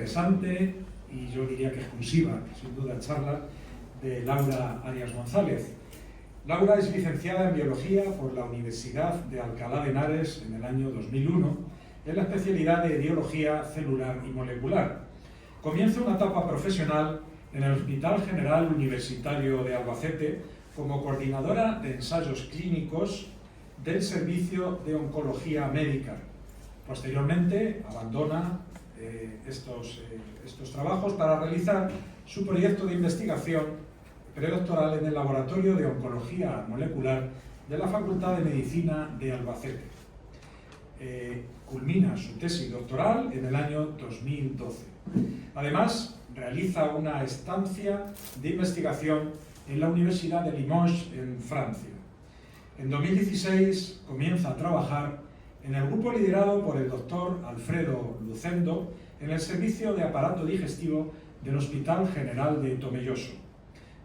interesante y yo diría que exclusiva, sin duda, charla de Laura Arias González. Laura es licenciada en Biología por la Universidad de Alcalá de Henares en el año 2001 en la especialidad de Biología Celular y Molecular. Comienza una etapa profesional en el Hospital General Universitario de Albacete como coordinadora de ensayos clínicos del Servicio de Oncología Médica. Posteriormente abandona estos trabajos para realizar su proyecto de investigación predoctoral en el Laboratorio de Oncología Molecular de la Facultad de Medicina de Albacete. Culmina su tesis doctoral en el año 2012. Además, realiza una estancia de investigación en la Universidad de Limoges, en Francia. En 2016 comienza a trabajar en el grupo liderado por el doctor Alfredo Lucendo en el servicio de aparato digestivo del Hospital General de Tomelloso,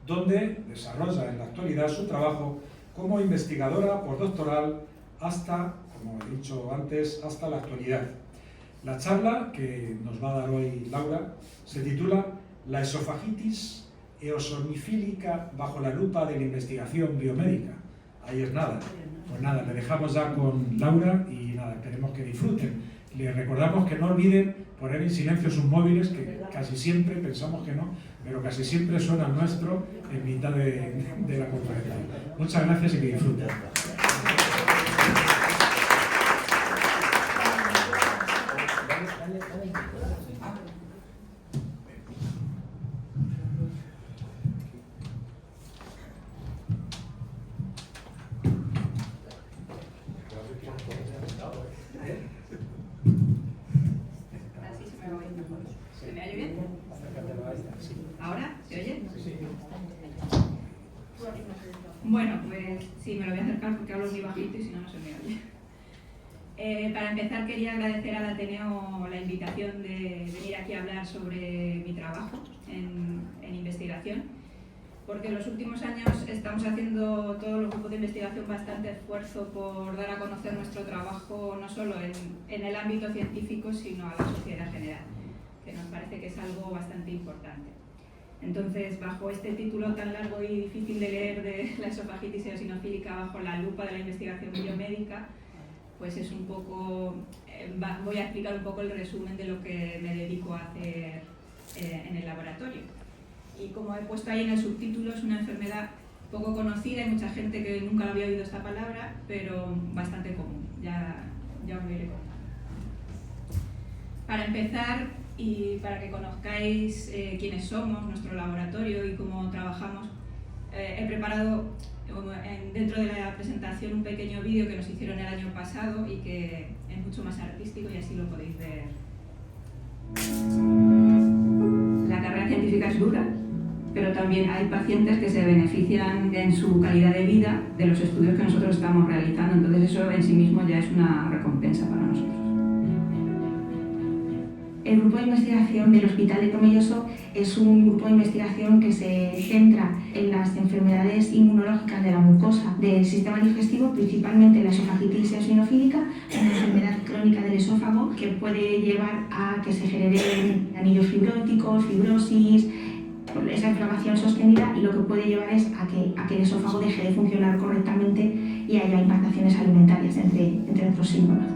donde desarrolla en la actualidad su trabajo como investigadora postdoctoral hasta, como he dicho antes, hasta la actualidad. La charla que nos va a dar hoy Laura se titula La esofagitis eosinofílica bajo la lupa de la investigación biomédica. Ahí es nada. Pues nada, le dejamos ya con Laura y nada, esperemos que disfruten. Les recordamos que no olviden poner en silencio sus móviles, que casi siempre, pensamos que no, pero casi siempre suena nuestro en mitad de la conferencia. Muchas gracias y que disfruten. ¿Ahora? ¿Se oye? Bueno, pues sí, me lo voy a acercar porque hablo muy bajito y si no, no se me oye. Para empezar, quería agradecer al Ateneo la invitación de venir aquí a hablar sobre mi trabajo en investigación, porque en los últimos años estamos haciendo todos los grupos de investigación bastante esfuerzo por dar a conocer nuestro trabajo no solo en el ámbito científico, sino a la sociedad general, que nos parece que es algo bastante importante. Entonces, bajo este título tan largo y difícil de leer de la esofagitis eosinofílica bajo la lupa de la investigación biomédica, pues es un poco, voy a explicar un poco el resumen de lo que me dedico a hacer en el laboratorio. Y como he puesto ahí en el subtítulo, es una enfermedad poco conocida, hay mucha gente que nunca había oído esta palabra, pero bastante común, ya os lo iré contando. Para empezar, y para que conozcáis quiénes somos, nuestro laboratorio y cómo trabajamos, he preparado dentro de la presentación un pequeño vídeo que nos hicieron el año pasado y que es mucho más artístico y así lo podéis ver. La carrera científica es dura, pero también hay pacientes que se benefician en su calidad de vida de los estudios que nosotros estamos realizando, entonces eso en sí mismo ya es una recompensa para nosotros. El grupo de investigación del Hospital de Tomelloso es un grupo de investigación que se centra en las enfermedades inmunológicas de la mucosa del sistema digestivo, principalmente la esofagitis eosinofílica, una enfermedad crónica del esófago que puede llevar a que se generen anillos fibróticos, fibrosis, esa inflamación sostenida, y lo que puede llevar es a que el esófago deje de funcionar correctamente y haya impactaciones alimentarias, entre otros síntomas.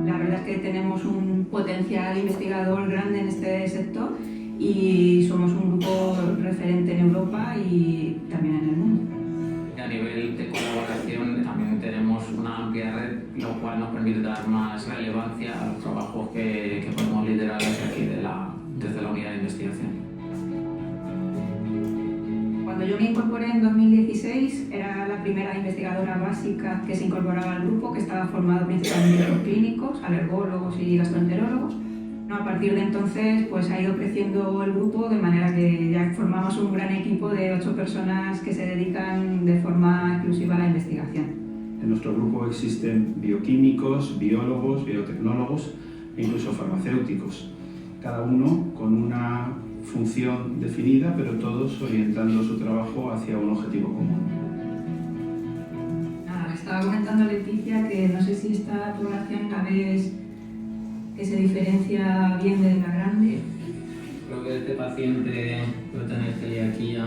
La verdad es que tenemos un potencial investigador grande en este sector y somos un grupo referente en Europa y también en el mundo. A nivel de colaboración también tenemos una amplia red, lo cual nos permite dar más relevancia a los trabajos que podemos liderar desde aquí, desde la unidad de investigación. Cuando yo me incorporé en 2016, era la primera investigadora básica que se incorporaba al grupo, que estaba formado principalmente por clínicos, alergólogos y gastroenterólogos. A partir de entonces pues ha ido creciendo el grupo, de manera que ya formamos un gran equipo de 8 personas que se dedican de forma exclusiva a la investigación. En nuestro grupo existen bioquímicos, biólogos, biotecnólogos e incluso farmacéuticos, cada uno con una función definida, pero todos orientando su trabajo hacia un objetivo común. Estaba comentando a Leticia que no sé si esta población la ves que se diferencia bien de la grande. Creo que este paciente puede tener celiaquía.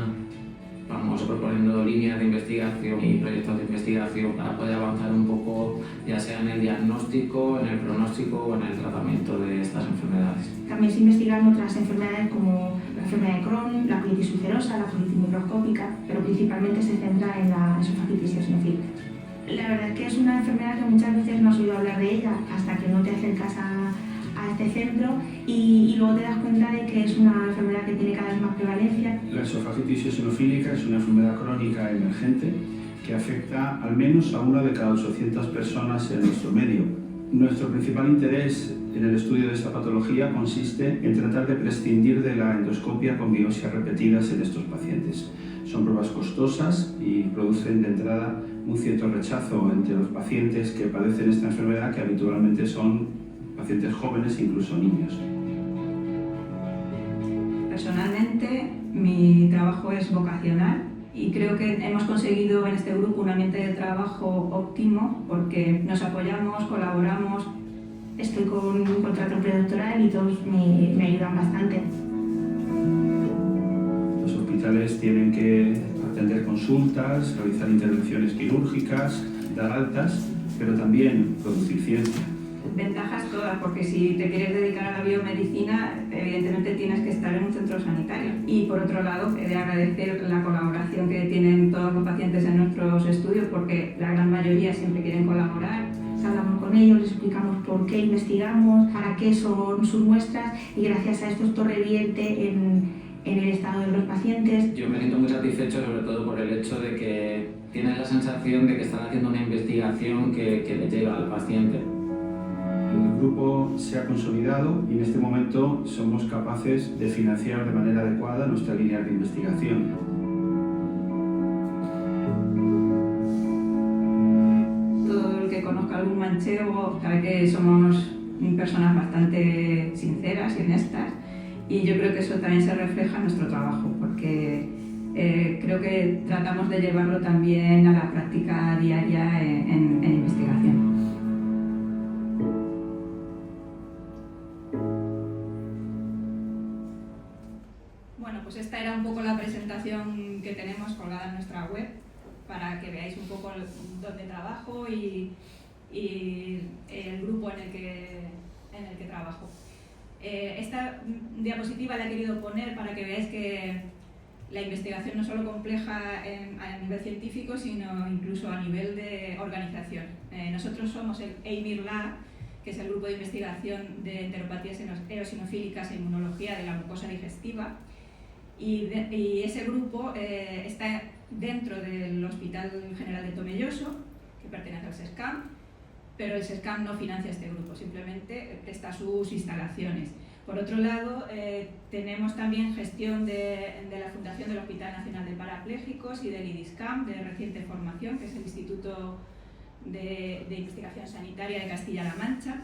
Vamos proponiendo líneas de investigación y proyectos de investigación para poder avanzar un poco, ya sea en el diagnóstico, en el pronóstico o en el tratamiento de estas enfermedades. También se investigan otras enfermedades como la enfermedad de Crohn, la colitis ulcerosa, la colitis microscópica, pero principalmente se centra en la esofagitis eosinofílica. La verdad es que es una enfermedad que muchas veces no has oído hablar de ella hasta que no te acercas a este centro y luego te das cuenta de que es una enfermedad que tiene cada vez más prevalencia. La esofagitis eosinofílica es una enfermedad crónica emergente que afecta al menos a 1 de cada 800 personas en nuestro medio. Nuestro principal interés en el estudio de esta patología consiste en tratar de prescindir de la endoscopia con biopsias repetidas en estos pacientes. Son pruebas costosas y producen de entrada un cierto rechazo entre los pacientes que padecen esta enfermedad, que habitualmente son pacientes jóvenes e incluso niños. Personalmente, mi trabajo es vocacional y creo que hemos conseguido en este grupo un ambiente de trabajo óptimo porque nos apoyamos, colaboramos. Estoy con un contrato predoctoral y todos me ayudan bastante. Los hospitales tienen que atender consultas, realizar intervenciones quirúrgicas, dar altas, pero también producir ciencia. Ventajas todas, porque si te quieres dedicar a la biomedicina, evidentemente tienes que estar en un centro sanitario. Y por otro lado, he de agradecer la colaboración que tienen todos los pacientes en nuestros estudios, porque la gran mayoría siempre quieren colaborar. Hablamos con ellos, les explicamos por qué investigamos, para qué son sus muestras y gracias a esto revierte en el estado de los pacientes. Yo me siento muy satisfecho, sobre todo por el hecho de que tienes la sensación de que están haciendo una investigación que le llega al paciente. El grupo se ha consolidado y en este momento somos capaces de financiar de manera adecuada nuestra línea de investigación. Todo el que conozca algún manchego sabe que somos personas bastante sinceras y honestas y yo creo que eso también se refleja en nuestro trabajo porque creo que tratamos de llevarlo también a la práctica diaria en investigación. Bueno, pues esta era un poco la presentación que tenemos colgada en nuestra web para que veáis un poco dónde trabajo y el grupo en el que trabajo. Esta diapositiva la he querido poner para que veáis que la investigación no es solo compleja a nivel científico, sino incluso a nivel de organización. Nosotros somos el EIMIR Lab, que es el grupo de investigación de enteropatías eosinofílicas e inmunología de la mucosa digestiva. Y ese grupo está dentro del Hospital General de Tomelloso, que pertenece al SESCAM, pero el SESCAM no financia este grupo, simplemente presta sus instalaciones. Por otro lado, tenemos también gestión de la Fundación del Hospital Nacional de Parapléjicos y del IDISCAM, de reciente formación, que es el Instituto de Investigación Sanitaria de Castilla-La Mancha.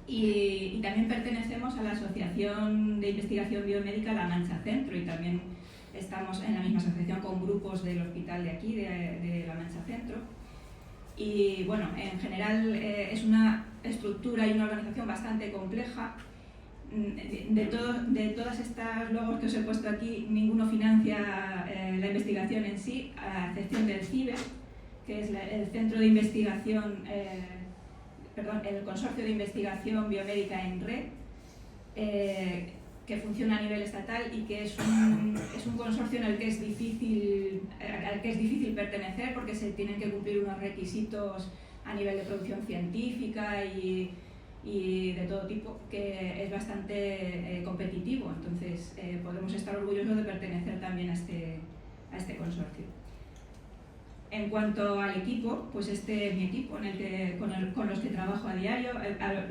Y también pertenecemos a la Asociación de Investigación Biomédica La Mancha Centro y también estamos en la misma asociación con grupos del hospital de aquí, de La Mancha Centro. Y bueno, en general es una estructura y una organización bastante compleja. De todas estas logos que os he puesto aquí, ninguno financia la investigación en sí, a excepción del CIBE, que es el Centro de Investigación, el Consorcio de Investigación Biomédica en Red, que funciona a nivel estatal y que es un consorcio en el que es difícil pertenecer porque se tienen que cumplir unos requisitos a nivel de producción científica y de todo tipo, que es bastante competitivo. Entonces podemos estar orgullosos de pertenecer también a este consorcio. En cuanto al equipo, pues este es mi equipo con los que trabajo a diario.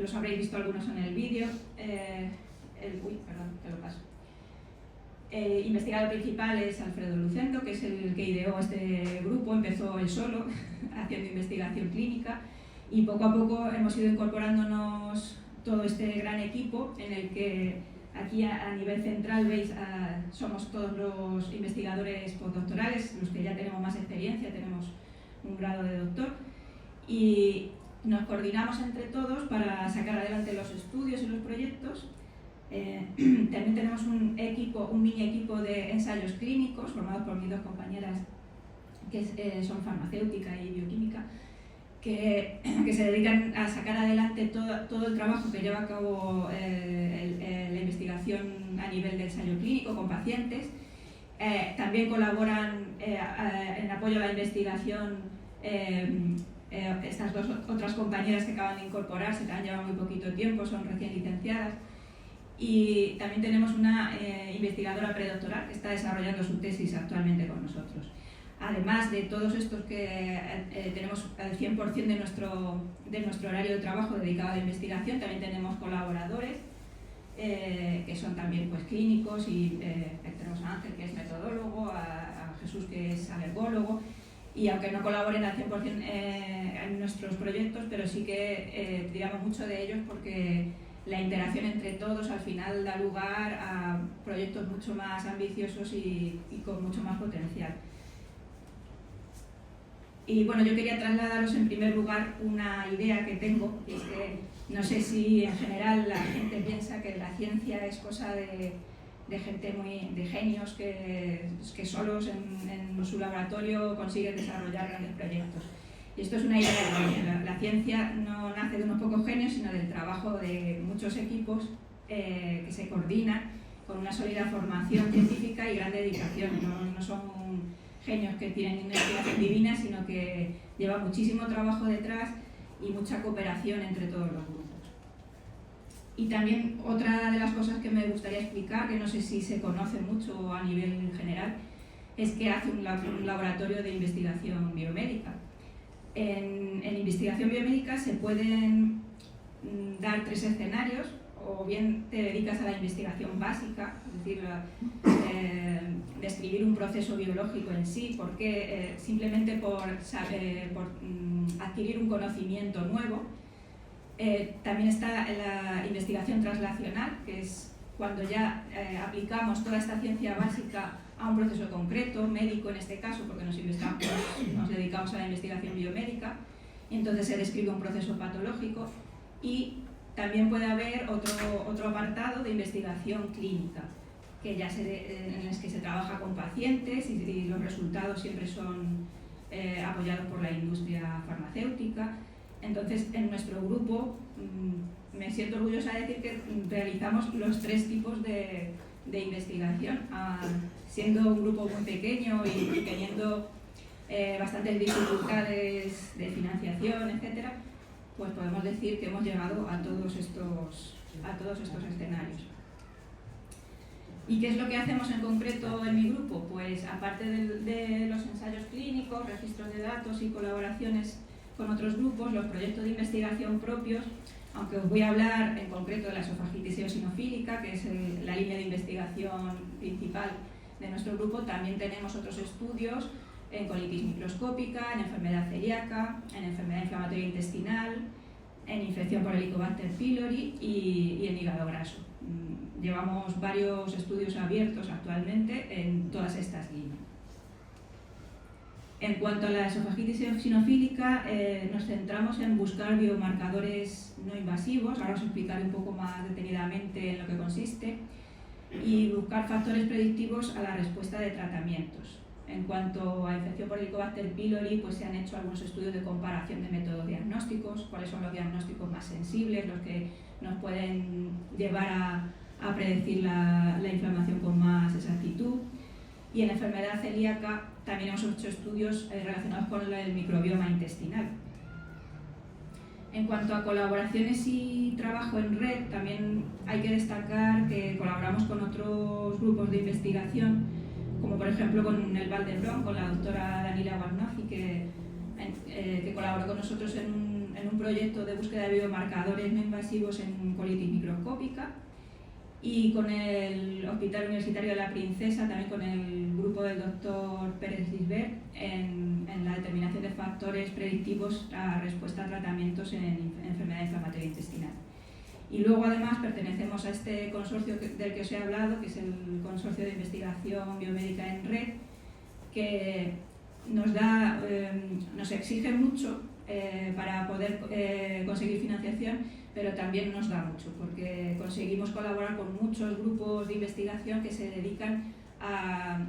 Los habréis visto algunos en el vídeo. El investigador principal es Alfredo Lucendo, que es el que ideó este grupo. Empezó él solo haciendo investigación clínica y poco a poco hemos ido incorporándonos todo este gran equipo en el que aquí a nivel central veis somos todos los investigadores postdoctorales, los que ya tenemos más experiencia, tenemos un grado de doctor y nos coordinamos entre todos para sacar adelante los estudios y los proyectos. También tenemos un mini equipo de ensayos clínicos formados por mis dos compañeras que son farmacéutica y bioquímica, que se dedican a sacar adelante todo el trabajo que lleva a cabo la investigación a nivel de ensayo clínico con pacientes. También colaboran en apoyo a la investigación estas dos otras compañeras que acaban de incorporarse, que han llevado muy poquito tiempo, son recién licenciadas. Y también tenemos una investigadora predoctoral que está desarrollando su tesis actualmente con nosotros. Además de todos estos que tenemos el 100% de nuestro horario de trabajo dedicado a la investigación, también tenemos colaboradores que son también pues, clínicos y tenemos a Ángel, que es metodólogo, a Jesús, que es alergólogo, y aunque no colaboren al 100% en nuestros proyectos, pero sí que tiramos mucho de ellos porque la interacción entre todos al final da lugar a proyectos mucho más ambiciosos y con mucho más potencial. Y bueno, yo quería trasladaros en primer lugar una idea que tengo, y es que no sé si en general la gente piensa que la ciencia es cosa de gente de genios que solos en su laboratorio consiguen desarrollar grandes proyectos. Y esto es una idea errónea. La ciencia no nace de unos pocos genios, sino del trabajo de muchos equipos que se coordinan con una sólida formación científica y gran dedicación. No son genios que tienen una inspiración divina, sino que lleva muchísimo trabajo detrás y mucha cooperación entre todos los grupos. Y también otra de las cosas que me gustaría explicar, que no sé si se conoce mucho a nivel general, es que hace un laboratorio de investigación biomédica. En investigación biomédica se pueden dar 3 escenarios: o bien te dedicas a la investigación básica, es decir, describir un proceso biológico en sí, porque simplemente por adquirir un conocimiento nuevo. También está la investigación translacional, que es cuando ya aplicamos toda esta ciencia básica a un proceso concreto, médico en este caso, porque nos dedicamos a la investigación biomédica, y entonces se describe un proceso patológico. Y también puede haber otro apartado de investigación clínica, que ya en el que se trabaja con pacientes y los resultados siempre son apoyados por la industria farmacéutica. Entonces, en nuestro grupo me siento orgullosa de decir que realizamos los 3 tipos de investigación, siendo un grupo muy pequeño y teniendo bastantes dificultades de financiación, etcétera, pues podemos decir que hemos llegado a todos estos escenarios. ¿Y qué es lo que hacemos en concreto en mi grupo? Pues aparte de los ensayos clínicos, registros de datos y colaboraciones con otros grupos, los proyectos de investigación propios, aunque os voy a hablar en concreto de la esofagitis eosinofílica, que es la línea de investigación principal de nuestro grupo, también tenemos otros estudios en colitis microscópica, en enfermedad celíaca, en enfermedad inflamatoria intestinal, en infección por Helicobacter pylori y en hígado graso. Llevamos varios estudios abiertos actualmente en todas estas líneas. En cuanto a la esofagitis eosinofílica, nos centramos en buscar biomarcadores no invasivos, ahora os explicaré un poco más detenidamente en lo que consiste, y buscar factores predictivos a la respuesta de tratamientos. En cuanto a infección por Helicobacter pylori, pues se han hecho algunos estudios de comparación de métodos diagnósticos, cuáles son los diagnósticos más sensibles, los que nos pueden llevar a predecir la inflamación con más exactitud. Y en enfermedad celíaca también hemos hecho estudios relacionados con el microbioma intestinal. En cuanto a colaboraciones y trabajo en red, también hay que destacar que colaboramos con otros grupos de investigación, como por ejemplo con el Vall d'Hebron, con la doctora Daniela Guarnozzi, que colaboró con nosotros en un proyecto de búsqueda de biomarcadores no invasivos en colitis microscópica, y con el Hospital Universitario de la Princesa, también con el grupo del doctor Pérez Gisbert, en la determinación de factores predictivos a respuesta a tratamientos en enfermedad inflamatoria intestinal. Y luego además pertenecemos a este consorcio del que os he hablado, que es el Consorcio de Investigación Biomédica en Red, que nos exige mucho para poder conseguir financiación, pero también nos da mucho, porque conseguimos colaborar con muchos grupos de investigación que se dedican a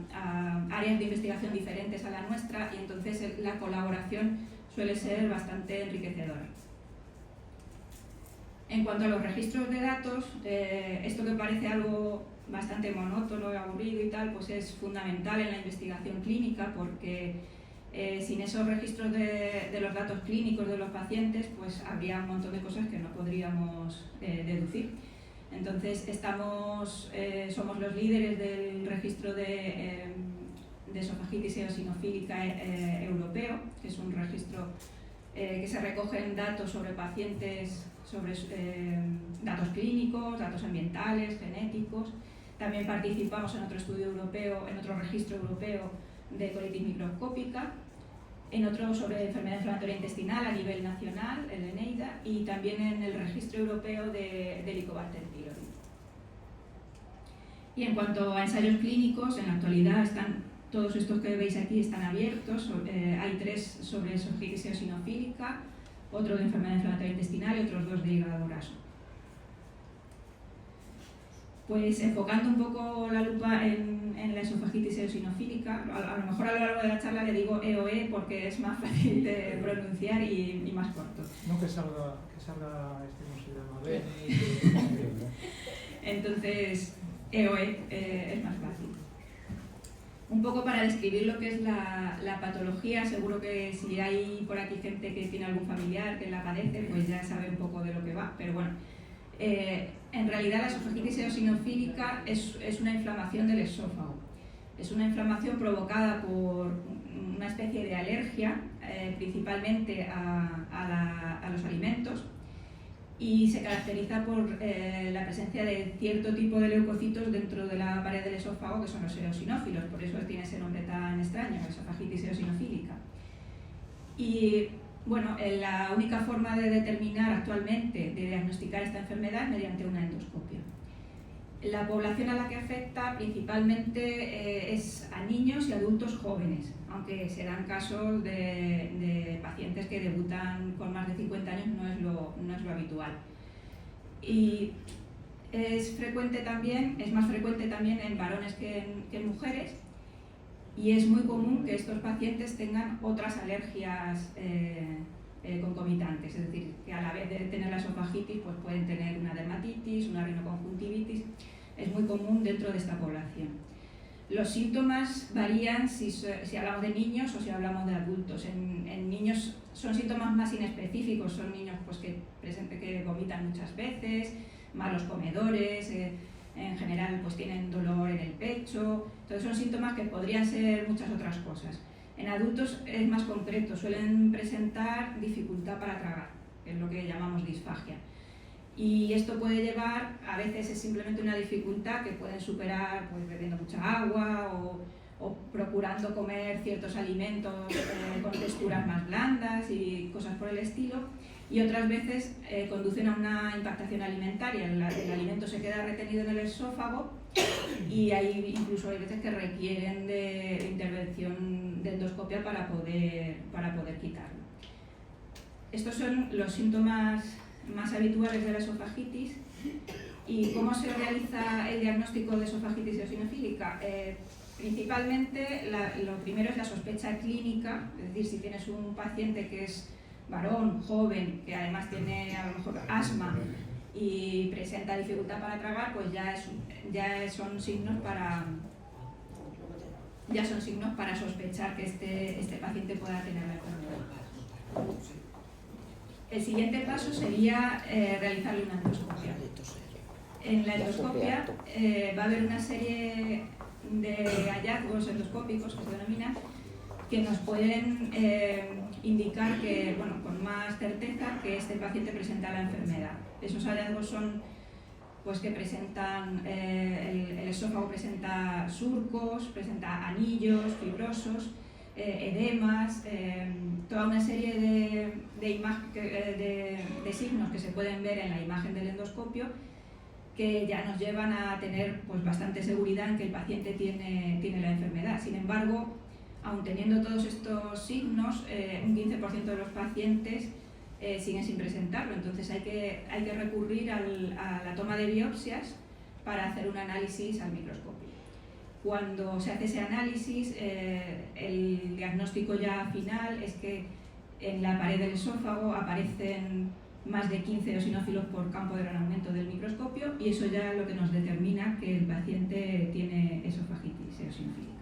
áreas de investigación diferentes a la nuestra, y entonces la colaboración suele ser bastante enriquecedora. En cuanto a los registros de datos, esto que parece algo bastante monótono y aburrido y tal, pues es fundamental en la investigación clínica, porque sin esos registros de los datos clínicos de los pacientes, pues habría un montón de cosas que no podríamos deducir. Entonces somos los líderes del registro de esofagitis eosinofílica europeo, que es un registro que se recogen datos sobre pacientes, sobre datos clínicos, datos ambientales, genéticos. También participamos en otro estudio europeo, en otro registro europeo de colitis microscópica, en otro sobre enfermedad inflamatoria intestinal a nivel nacional, el ENEIDA, y también en el registro europeo de Helicobacter pylori. Y en cuanto a ensayos clínicos, en la actualidad todos estos que veis aquí están abiertos. Hay 3 sobre esofagitis eosinofílica, otro de enfermedad inflamatoria intestinal y otros 2 de hígado graso. Pues enfocando un poco la lupa en la esofagitis eosinofílica, a lo mejor a lo largo de la charla le digo EOE porque es más fácil de pronunciar y más corto. No que salga ¿cómo se llama? Entonces, EOE es más fácil. Un poco para describir lo que es la patología, seguro que si hay por aquí gente que tiene algún familiar que la padece, pues ya sabe un poco de lo que va, pero bueno. En realidad la esofagitis eosinofílica es una inflamación del esófago. Es una inflamación provocada por una especie de alergia, principalmente a los alimentos, y se caracteriza por la presencia de cierto tipo de leucocitos dentro de la pared del esófago, que son los eosinófilos, por eso tiene ese nombre tan extraño, esofagitis eosinofílica. Y bueno, la única forma de determinar actualmente, de diagnosticar esta enfermedad, es mediante una endoscopia. La población a la que afecta principalmente es a niños y adultos jóvenes, aunque se dan casos de pacientes que debutan con más de 50 años, no es lo habitual. Y es más frecuente también en varones que en mujeres, y es muy común que estos pacientes tengan otras alergias concomitantes, es decir, que a la vez de tener la esofagitis pues pueden tener una dermatitis, una rinoconjuntivitis. Es muy común dentro de esta población. Los síntomas varían si hablamos de niños o si hablamos de adultos. En niños son síntomas más inespecíficos, son niños pues, que vomitan muchas veces, malos comedores, en general pues tienen dolor en el pecho. Entonces son síntomas que podrían ser muchas otras cosas. En adultos es más concreto, suelen presentar dificultad para tragar, que es lo que llamamos disfagia. Y esto puede llevar, a veces es simplemente una dificultad que pueden superar pues, bebiendo mucha agua o procurando comer ciertos alimentos con texturas más blandas y cosas por el estilo. Y otras veces conducen a una impactación alimentaria, el alimento se queda retenido en el esófago y incluso hay veces que requieren de intervención de endoscopia para poder quitarlo. Estos son los síntomas más habituales de la esofagitis. ¿Y cómo se realiza el diagnóstico de esofagitis eosinofílica? Principalmente lo primero es la sospecha clínica, es decir, si tienes un paciente que es varón, joven, que además tiene a lo mejor asma y presenta dificultad para tragar, pues ya son signos para sospechar que este paciente pueda tener la enfermedad. El siguiente paso sería realizarle una endoscopia. En la endoscopia va a haber una serie de hallazgos endoscópicos que se denominan, que nos pueden indicar que, bueno, con más certeza que este paciente presenta la enfermedad. Esos hallazgos son pues, que presentan, el esófago presenta surcos, presenta anillos fibrosos, edemas, toda una serie de signos que se pueden ver en la imagen del endoscopio, que ya nos llevan a tener pues, bastante seguridad en que el paciente tiene la enfermedad. Sin embargo, aun teniendo todos estos signos, un 15% de los pacientes siguen sin presentarlo. Entonces hay que recurrir a la toma de biopsias para hacer un análisis al microscopio. Cuando se hace ese análisis, el diagnóstico ya final es que en la pared del esófago aparecen más de 15 eosinófilos por campo de gran aumento del microscopio, y eso ya es lo que nos determina que el paciente tiene esofagitis eosinofílica.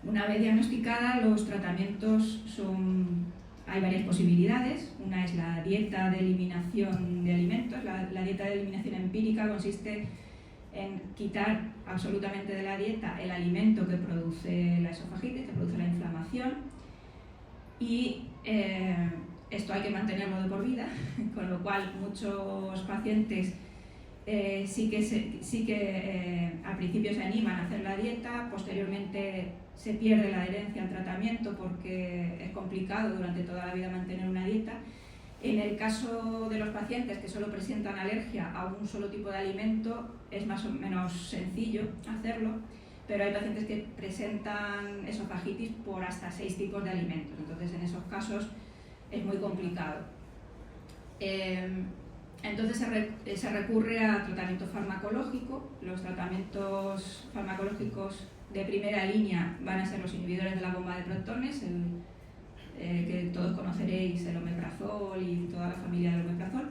Una vez diagnosticada, los tratamientos hay varias posibilidades. Una es la dieta de eliminación de alimentos. La dieta de eliminación empírica consiste en quitar absolutamente de la dieta el alimento que produce la esofagitis, que produce la inflamación, y esto hay que mantenerlo de por vida, con lo cual muchos pacientes sí que al principio se animan a hacer la dieta, posteriormente se pierde la adherencia al tratamiento porque es complicado durante toda la vida mantener una dieta. En el caso de los pacientes que solo presentan alergia a un solo tipo de alimento, es más o menos sencillo hacerlo, pero hay pacientes que presentan esofagitis por hasta 6 tipos de alimentos, entonces en esos casos es muy complicado. Entonces se recurre a tratamiento farmacológico. Los tratamientos farmacológicos de primera línea van a ser los inhibidores de la bomba de protones, que todos conoceréis, el omeprazol y toda la familia del omeprazol,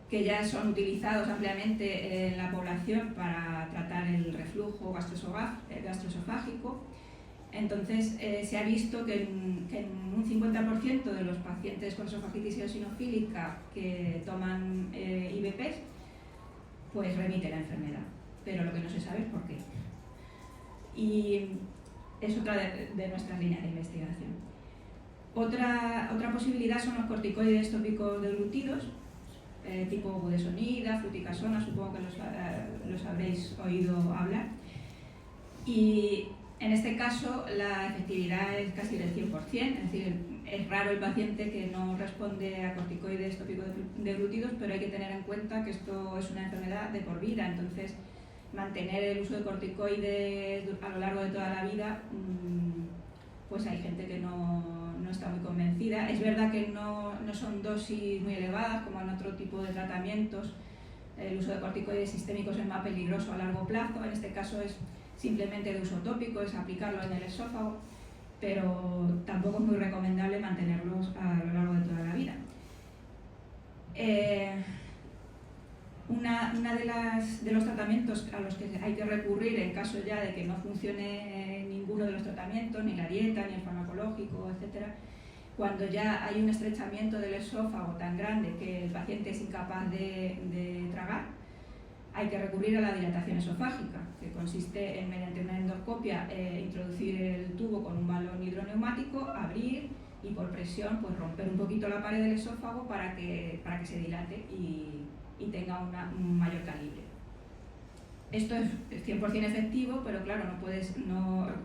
que ya son utilizados ampliamente en la población para tratar el reflujo gastroesofágico. Entonces se ha visto que en un 50% de los pacientes con esofagitis eosinofílica que toman IBPs, pues remite la enfermedad, pero lo que no se sabe es por qué. Y es otra de nuestras líneas de investigación. Otra posibilidad son los corticoides tópicos deglutidos, tipo budesonida, fluticasona, supongo que los habréis oído hablar. Y en este caso la efectividad es casi del 100%, es decir, es raro el paciente que no responde a corticoides tópicos deglutidos, pero hay que tener en cuenta que esto es una enfermedad de por vida, entonces mantener el uso de corticoides a lo largo de toda la vida, pues hay gente que no está muy convencida. Es verdad que no son dosis muy elevadas como en otro tipo de tratamientos. El uso de corticoides sistémicos es más peligroso a largo plazo, en este caso es simplemente de uso tópico, es aplicarlo en el esófago, pero tampoco es muy recomendable mantenerlos a lo largo de toda la vida. Una de los tratamientos a los que hay que recurrir en caso ya de que no funcione ninguno de los tratamientos, ni la dieta, ni el farmacológico, etc., cuando ya hay un estrechamiento del esófago tan grande que el paciente es incapaz de tragar, hay que recurrir a la dilatación esofágica, que consiste en, mediante una endoscopia, introducir el tubo con un balón hidroneumático, abrir y por presión pues romper un poquito la pared del esófago para que se dilate y tenga un mayor calibre. Esto es 100% efectivo, pero claro,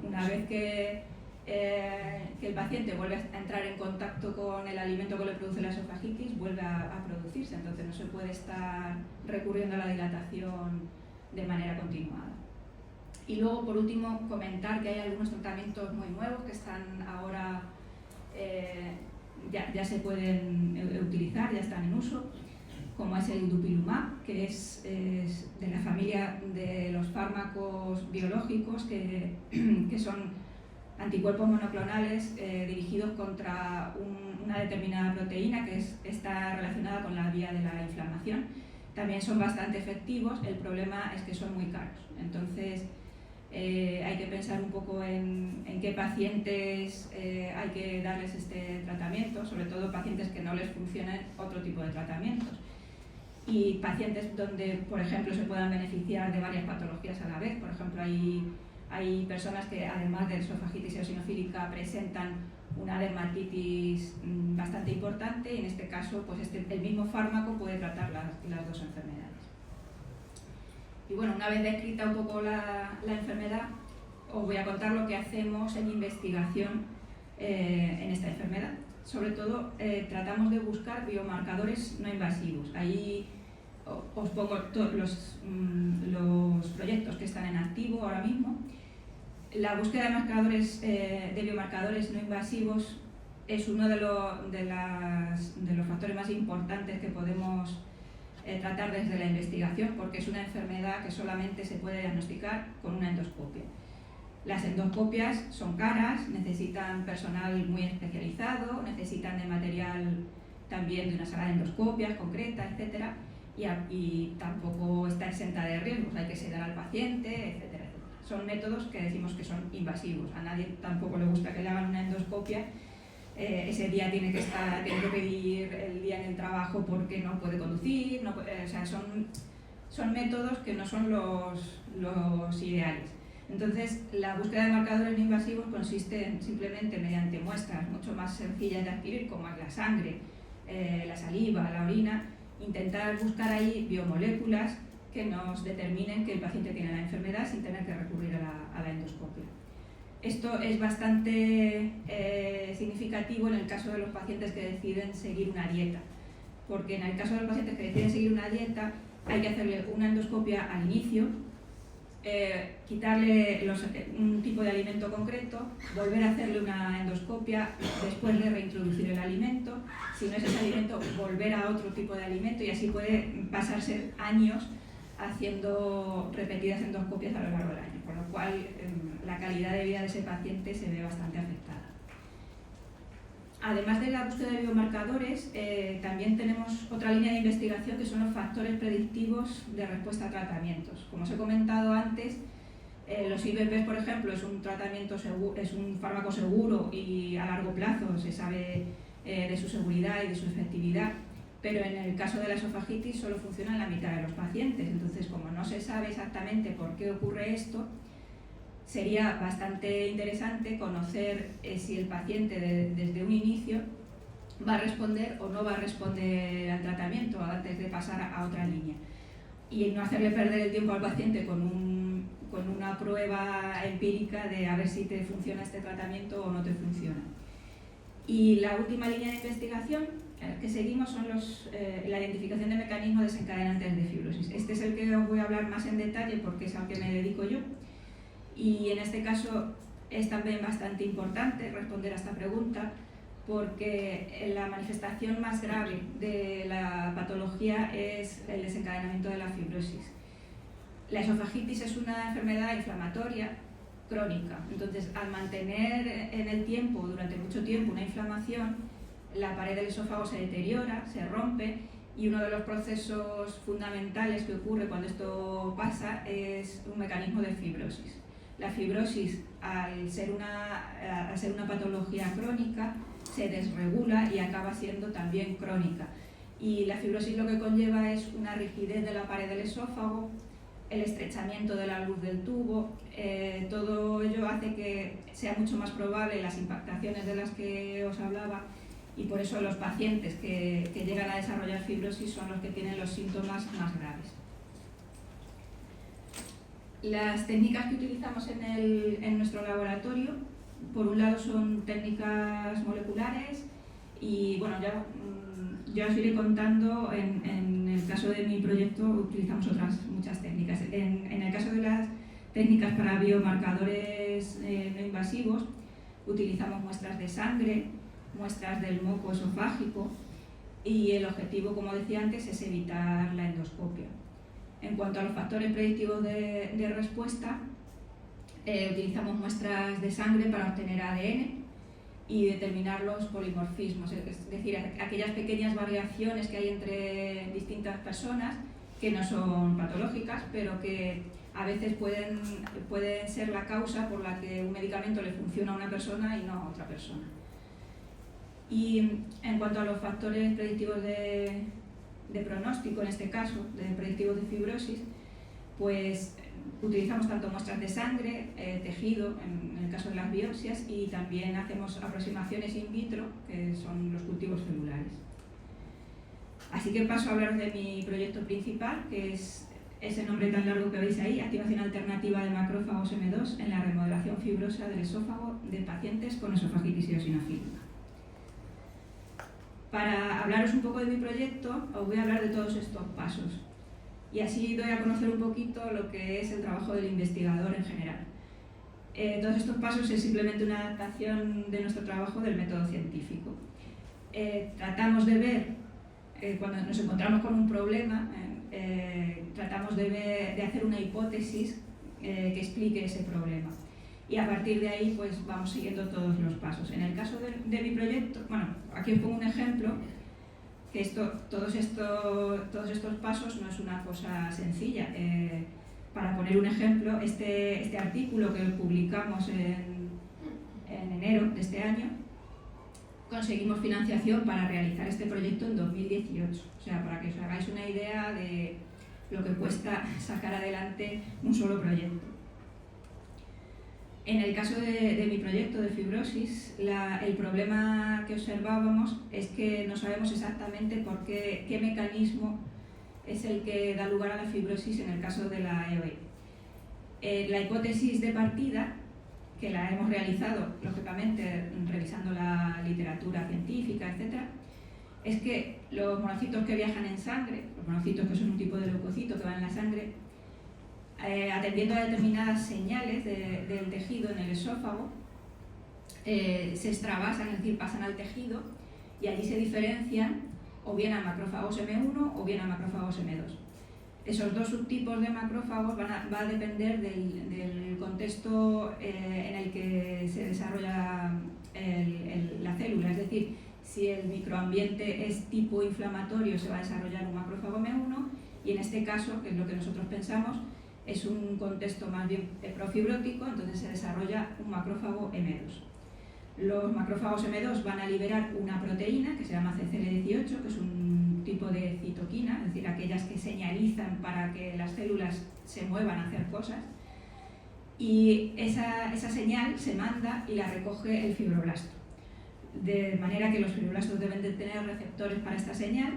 una vez que el paciente vuelve a entrar en contacto con el alimento que le produce la esofagitis, vuelve a producirse, entonces no se puede estar recurriendo a la dilatación de manera continuada. Y luego, por último, comentar que hay algunos tratamientos muy nuevos que están ahora, ya se pueden utilizar, ya están en uso, como es el dupilumab, que es de la familia de los fármacos biológicos que son anticuerpos monoclonales dirigidos contra una determinada proteína que está relacionada con la vía de la inflamación. También son bastante efectivos, el problema es que son muy caros. Entonces hay que pensar un poco en qué pacientes hay que darles este tratamiento, sobre todo pacientes que no les funcionen otro tipo de tratamientos. Y pacientes donde, por ejemplo, se puedan beneficiar de varias patologías a la vez. Por ejemplo, hay personas que, además de esofagitis eosinofílica, presentan una dermatitis bastante importante y en este caso pues el mismo fármaco puede tratar las dos enfermedades. Y bueno, una vez descrita un poco la enfermedad, os voy a contar lo que hacemos en investigación en esta enfermedad. Sobre todo tratamos de buscar biomarcadores no invasivos. Ahí os pongo todos los proyectos que están en activo ahora mismo. La búsqueda de biomarcadores no invasivos es uno de los factores más importantes que podemos tratar desde la investigación, porque es una enfermedad que solamente se puede diagnosticar con una endoscopia. Las endoscopias son caras, necesitan personal muy especializado, necesitan de material también de una sala de endoscopias concreta, etc. Y tampoco está exenta de riesgos, hay que sedar al paciente, etcétera. Son métodos que decimos que son invasivos. A nadie tampoco le gusta que le hagan una endoscopia. Ese día tiene que pedir el día en el trabajo porque no puede conducir. O sea, son métodos que no son los ideales. Entonces, la búsqueda de marcadores no invasivos consiste en simplemente mediante muestras mucho más sencillas de adquirir, como es la sangre, la saliva, la orina, intentar buscar ahí biomoléculas que nos determinen que el paciente tiene la enfermedad sin tener que recurrir a la endoscopia. Esto es bastante significativo en el caso de los pacientes que deciden seguir una dieta, porque en el caso de los pacientes que deciden seguir una dieta hay que hacerle una endoscopia al inicio, quitarle un tipo de alimento concreto, volver a hacerle una endoscopia, después de reintroducir el alimento, si no es ese alimento, volver a otro tipo de alimento, y así puede pasarse años haciendo repetidas endoscopias a lo largo del año, con lo cual la calidad de vida de ese paciente se ve bastante afectada. Además de la búsqueda de biomarcadores, también tenemos otra línea de investigación que son los factores predictivos de respuesta a tratamientos. Como os he comentado antes, los IVPs, por ejemplo, es un fármaco seguro y a largo plazo se sabe de su seguridad y de su efectividad, pero en el caso de la esofagitis solo funciona en la mitad de los pacientes. Entonces, como no se sabe exactamente por qué ocurre esto, sería bastante interesante conocer si el paciente desde un inicio va a responder o no va a responder al tratamiento antes de pasar a otra línea, y no hacerle perder el tiempo al paciente con una prueba empírica de a ver si te funciona este tratamiento o no te funciona. Y la última línea de investigación que seguimos son la identificación de mecanismos desencadenantes de fibrosis. Este es el que os voy a hablar más en detalle porque es al que me dedico yo. Y en este caso es también bastante importante responder a esta pregunta, porque la manifestación más grave de la patología es el desencadenamiento de la fibrosis. La esofagitis es una enfermedad inflamatoria crónica, entonces al mantener en el tiempo, durante mucho tiempo, una inflamación, la pared del esófago se deteriora, se rompe, y uno de los procesos fundamentales que ocurre cuando esto pasa es un mecanismo de fibrosis. La fibrosis, al ser una patología crónica, se desregula y acaba siendo también crónica. Y la fibrosis lo que conlleva es una rigidez de la pared del esófago, el estrechamiento de la luz del tubo, todo ello hace que sea mucho más probable las impactaciones de las que os hablaba, y por eso los pacientes que llegan a desarrollar fibrosis son los que tienen los síntomas más graves. Las técnicas que utilizamos en nuestro laboratorio, por un lado son técnicas moleculares, y bueno, ya os iré contando. En el caso de mi proyecto utilizamos muchas técnicas. En el caso de las técnicas para biomarcadores no invasivos, utilizamos muestras de sangre, muestras del moco esofágico, y el objetivo, como decía antes, es evitar la endoscopia. En cuanto a los factores predictivos de respuesta, utilizamos muestras de sangre para obtener ADN y determinar los polimorfismos, es decir, aquellas pequeñas variaciones que hay entre distintas personas que no son patológicas, pero que a veces pueden ser la causa por la que un medicamento le funciona a una persona y no a otra persona. Y en cuanto a los factores predictivos de pronóstico, en este caso, de predictivos de fibrosis, pues utilizamos tanto muestras de sangre, tejido, en el caso de las biopsias, y también hacemos aproximaciones in vitro, que son los cultivos celulares. Así que paso a hablar de mi proyecto principal, que es ese nombre tan largo que veis ahí: activación alternativa de macrófagos M2 en la remodelación fibrosa del esófago de pacientes con esofagitis eosinofílica. Para hablaros un poco de mi proyecto, os voy a hablar de todos estos pasos, y así doy a conocer un poquito lo que es el trabajo del investigador en general. Todos estos pasos es simplemente una adaptación de nuestro trabajo del método científico. Tratamos de ver, cuando nos encontramos con un problema, tratamos de hacer una hipótesis que explique ese problema. Y a partir de ahí pues vamos siguiendo todos los pasos. En el caso de mi proyecto, bueno, aquí os pongo un ejemplo, que todos estos pasos no es una cosa sencilla. Para poner un ejemplo, este artículo que publicamos en enero de este año, conseguimos financiación para realizar este proyecto en 2018. O sea, para que os hagáis una idea de lo que cuesta sacar adelante un solo proyecto. En el caso de mi proyecto de fibrosis, el problema que observábamos es que no sabemos exactamente qué mecanismo es el que da lugar a la fibrosis en el caso de la EOE. La hipótesis de partida, que la hemos realizado, lógicamente, revisando la literatura científica, etc., es que los monocitos que viajan en sangre, los monocitos que son un tipo de leucocito que va en la sangre, atendiendo a determinadas señales del tejido en el esófago, se extravasan, es decir, pasan al tejido y allí se diferencian o bien a macrófagos M1 o bien a macrófagos M2. Esos dos subtipos de macrófagos va a depender del contexto en el que se desarrolla la célula, es decir, si el microambiente es tipo inflamatorio se va a desarrollar un macrófago M1 y en este caso, que es lo que nosotros pensamos, es un contexto más bien profibrótico, entonces se desarrolla un macrófago M2. Los macrófagos M2 van a liberar una proteína que se llama CCL18, que es un tipo de citoquina, es decir, aquellas que señalizan para que las células se muevan a hacer cosas, y esa señal se manda y la recoge el fibroblasto. De manera que los fibroblastos deben de tener receptores para esta señal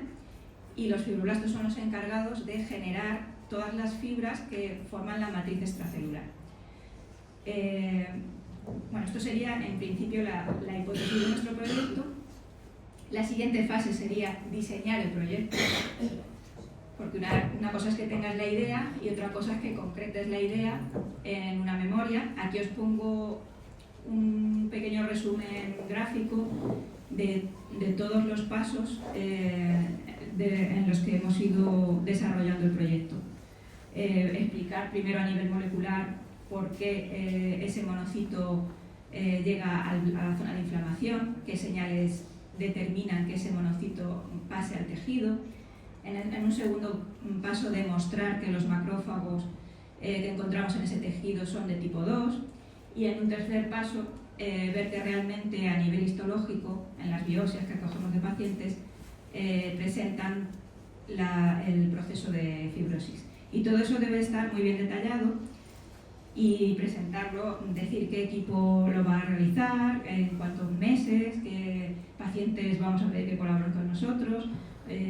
y los fibroblastos son los encargados de generar todas las fibras que forman la matriz extracelular. Bueno, esto sería en principio la hipótesis de nuestro proyecto. La siguiente fase sería diseñar el proyecto, porque una cosa es que tengas la idea y otra cosa es que concretes la idea en una memoria. Aquí os pongo un pequeño resumen gráfico de todos los pasos en los que hemos ido desarrollando el proyecto. Explicar primero a nivel molecular por qué ese monocito llega a la zona de inflamación, qué señales determinan que ese monocito pase al tejido. En un segundo paso, demostrar que los macrófagos que encontramos en ese tejido son de tipo 2. Y en un tercer paso, ver que realmente a nivel histológico, en las biopsias que cogemos de pacientes, presentan el proceso de fibrosis. Y todo eso debe estar muy bien detallado y presentarlo, decir qué equipo lo va a realizar, en cuántos meses, qué pacientes vamos a pedir que colaboren con nosotros,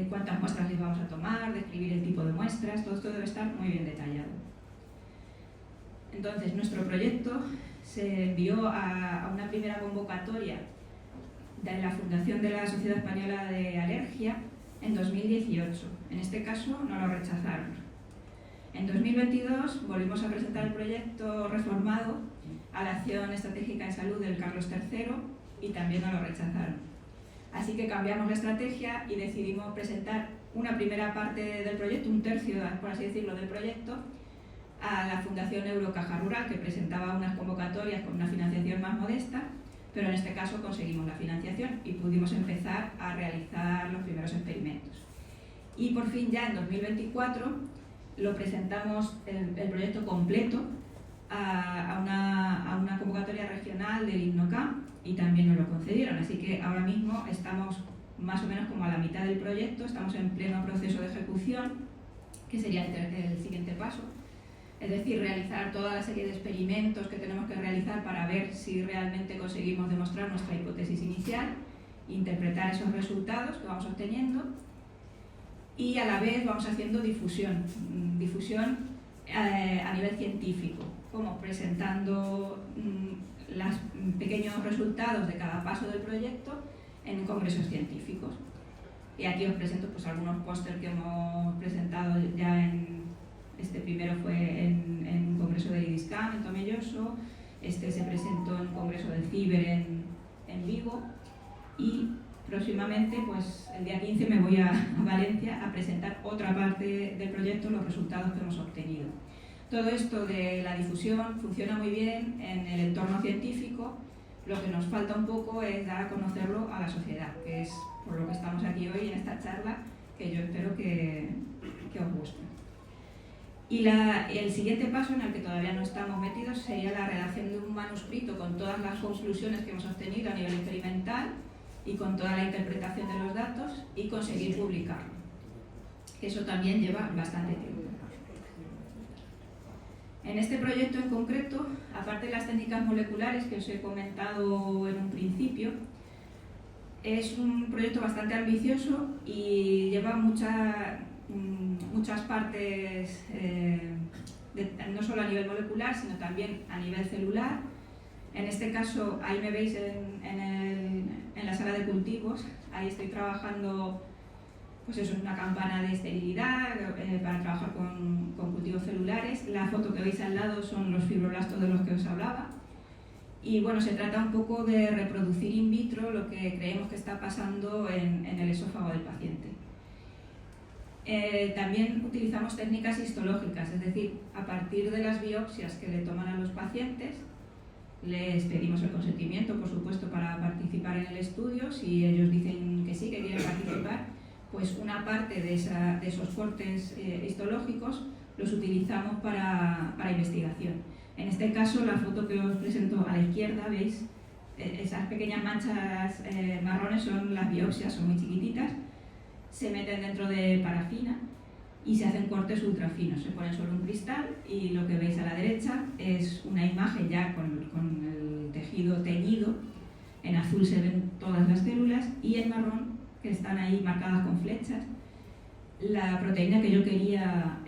cuántas muestras les vamos a tomar, describir el tipo de muestras, todo esto debe estar muy bien detallado. Entonces, nuestro proyecto se envió a una primera convocatoria de la Fundación de la Sociedad Española de Alergia en 2018. En este caso, no lo rechazaron. En 2022 volvimos a presentar el proyecto reformado a la Acción Estratégica de Salud del Carlos III y también nos lo rechazaron. Así que cambiamos la estrategia y decidimos presentar una primera parte del proyecto, un tercio, por así decirlo, del proyecto, a la Fundación Eurocaja Rural, que presentaba unas convocatorias con una financiación más modesta, pero en este caso conseguimos la financiación y pudimos empezar a realizar los primeros experimentos. Y por fin ya en 2024 lo presentamos el proyecto completo a una convocatoria regional del INNOCAM y también nos lo concedieron. Así que ahora mismo estamos más o menos como a la mitad del proyecto, estamos en pleno proceso de ejecución, que sería el siguiente paso. Es decir, realizar toda la serie de experimentos que tenemos que realizar para ver si realmente conseguimos demostrar nuestra hipótesis inicial, interpretar esos resultados que vamos obteniendo y a la vez vamos haciendo difusión a nivel científico, como presentando los pequeños resultados de cada paso del proyecto en congresos científicos. Y aquí os presento pues, algunos pósters que hemos presentado ya este primero fue en un congreso de IDISCAM, en Tomelloso, este se presentó en Congreso del Ciber en Vigo, y próximamente, pues el día 15, me voy a Valencia a presentar otra parte del proyecto, los resultados que hemos obtenido. Todo esto de la difusión funciona muy bien en el entorno científico. Lo que nos falta un poco es dar a conocerlo a la sociedad, que es por lo que estamos aquí hoy en esta charla, que yo espero que os guste. Y el siguiente paso, en el que todavía no estamos metidos, sería la redacción de un manuscrito con todas las conclusiones que hemos obtenido a nivel experimental y con toda la interpretación de los datos, y conseguir publicarlo. Eso también lleva bastante tiempo. En este proyecto en concreto, aparte de las técnicas moleculares que os he comentado en un principio, es un proyecto bastante ambicioso y lleva muchas partes, no solo a nivel molecular, sino también a nivel celular. En este caso, ahí me veis en la sala de cultivos. Ahí estoy trabajando, pues eso, una campana de esterilidad para trabajar con cultivos celulares. La foto que veis al lado son los fibroblastos de los que os hablaba. Y bueno, se trata un poco de reproducir in vitro lo que creemos que está pasando en el esófago del paciente. También utilizamos técnicas histológicas, es decir, a partir de las biopsias que le toman a los pacientes, les pedimos el consentimiento, por supuesto, para participar en el estudio. Si ellos dicen que sí, que quieren participar, pues una parte de esos cortes histológicos los utilizamos para investigación. En este caso, la foto que os presento a la izquierda, veis, esas pequeñas manchas marrones son las biopsias, son muy chiquititas, se meten dentro de parafina y se hacen cortes ultrafinos, se ponen sobre un cristal, y lo que veis a la derecha es una imagen ya con el tejido teñido. En azul se ven todas las células, y en marrón, que están ahí marcadas con flechas, la proteína que yo quería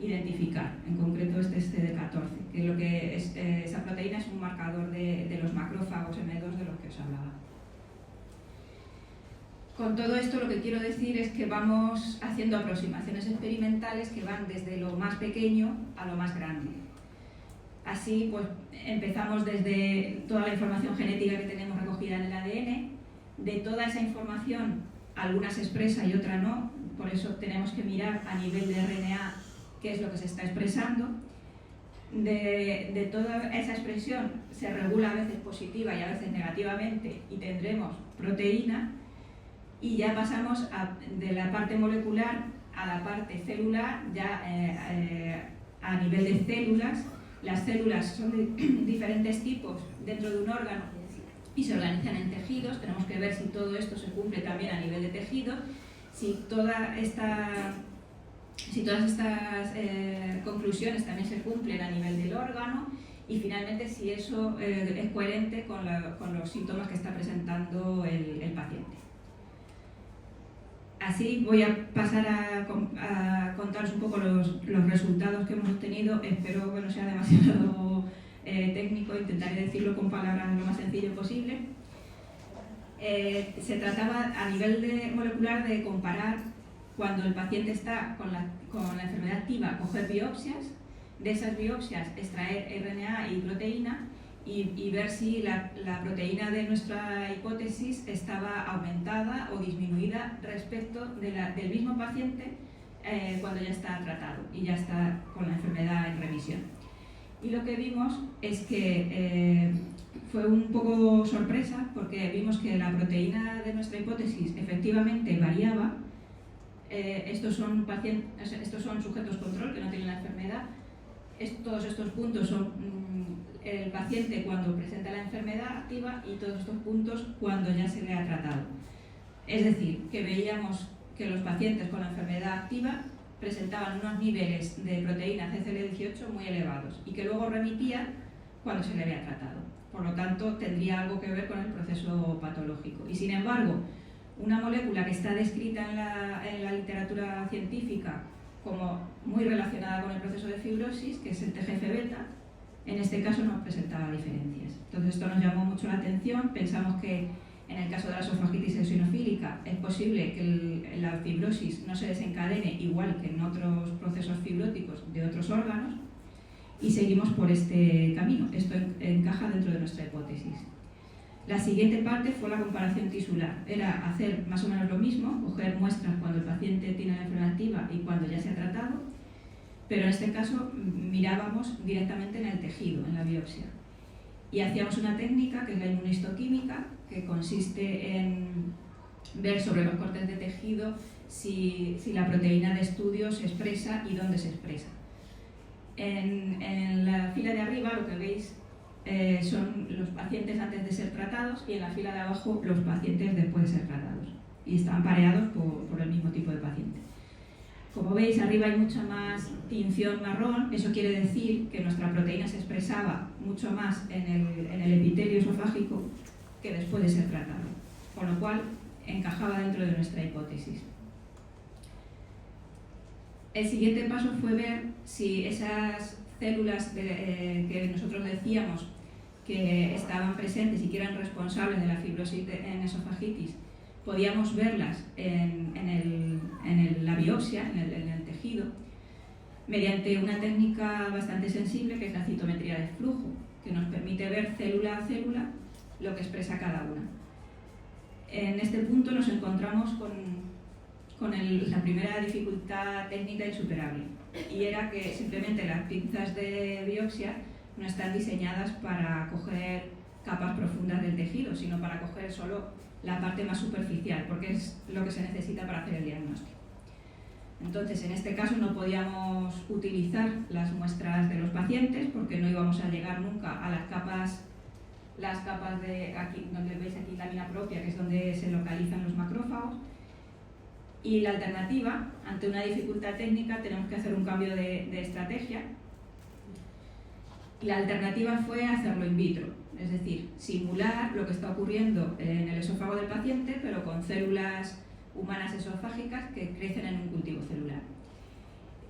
identificar, en concreto este es CD14, que lo que es, esa proteína es un marcador de los macrófagos M2 de los que os hablaba. Con todo esto, lo que quiero decir es que vamos haciendo aproximaciones experimentales que van desde lo más pequeño a lo más grande. Así, pues, empezamos desde toda la información genética que tenemos recogida en el ADN. De toda esa información, alguna se expresa y otra no, por eso tenemos que mirar a nivel de RNA qué es lo que se está expresando. De toda esa expresión se regula a veces positiva y a veces negativamente, y tendremos proteína. Y ya pasamos de la parte molecular a la parte celular, ya a nivel de células. Las células son de diferentes tipos dentro de un órgano y se organizan en tejidos. Tenemos que ver si todo esto se cumple también a nivel de tejido, si todas estas conclusiones también se cumplen a nivel del órgano, y finalmente si eso es coherente con los síntomas que está presentando el paciente. Así voy a pasar a contaros un poco los resultados que hemos obtenido. Espero que no sea demasiado técnico, intentaré decirlo con palabras lo más sencillo posible. Se trataba a nivel molecular de comparar cuando el paciente está con la enfermedad activa, coger biopsias, de esas biopsias extraer RNA y proteína, y ver si la proteína de nuestra hipótesis estaba aumentada o disminuida respecto del mismo paciente cuando ya está tratado y ya está con la enfermedad en remisión. Y lo que vimos es que fue un poco sorpresa, porque vimos que la proteína de nuestra hipótesis efectivamente variaba. Estos son sujetos control que no tienen la enfermedad. Todos estos puntos son el paciente cuando presenta la enfermedad activa, y todos estos puntos cuando ya se le ha tratado. Es decir, que veíamos que los pacientes con la enfermedad activa presentaban unos niveles de proteína CCL18 muy elevados, y que luego remitían cuando se le había tratado. Por lo tanto, tendría algo que ver con el proceso patológico. Y sin embargo, una molécula que está descrita en la literatura científica como muy relacionada con el proceso de fibrosis, que es el TGF-beta, en este caso no presentaba diferencias. Entonces esto nos llamó mucho la atención. Pensamos que en el caso de la esofagitis eosinofílica es posible que la fibrosis no se desencadene igual que en otros procesos fibróticos de otros órganos, y seguimos por este camino. Esto encaja dentro de nuestra hipótesis. La siguiente parte fue la comparación tisular. Era hacer más o menos lo mismo, coger muestras cuando el paciente tiene la enfermedad activa y cuando ya se ha tratado, pero en este caso mirábamos directamente en el tejido, en la biopsia. Y hacíamos una técnica que es la inmunistoquímica, que consiste en ver sobre los cortes de tejido si la proteína de estudio se expresa y dónde se expresa. En la fila de arriba lo que veis son los pacientes antes de ser tratados y en la fila de abajo los pacientes después de ser tratados. Y están pareados por el mismo tipo de paciente. Como veis, arriba hay mucha más tinción marrón. Eso quiere decir que nuestra proteína se expresaba mucho más en el epitelio esofágico que después de ser tratado, con lo cual encajaba dentro de nuestra hipótesis. El siguiente paso fue ver si esas células que nosotros decíamos que estaban presentes y que eran responsables de la fibrosis en esofagitis, podíamos verlas en la biopsia, en el tejido, mediante una técnica bastante sensible que es la citometría de flujo, que nos permite ver célula a célula lo que expresa cada una. En este punto nos encontramos con la primera dificultad técnica insuperable, y era que simplemente las pinzas de biopsia no están diseñadas para coger capas profundas del tejido, sino para coger solo la parte más superficial, porque es lo que se necesita para hacer el diagnóstico. Entonces, en este caso no podíamos utilizar las muestras de los pacientes porque no íbamos a llegar nunca a las capas de aquí, donde veis aquí lámina propia, que es donde se localizan los macrófagos. Y la alternativa, ante una dificultad técnica, tenemos que hacer un cambio de estrategia. La alternativa fue hacerlo in vitro, es decir, simular lo que está ocurriendo en el esófago del paciente, pero con células humanas esofágicas que crecen en un cultivo celular.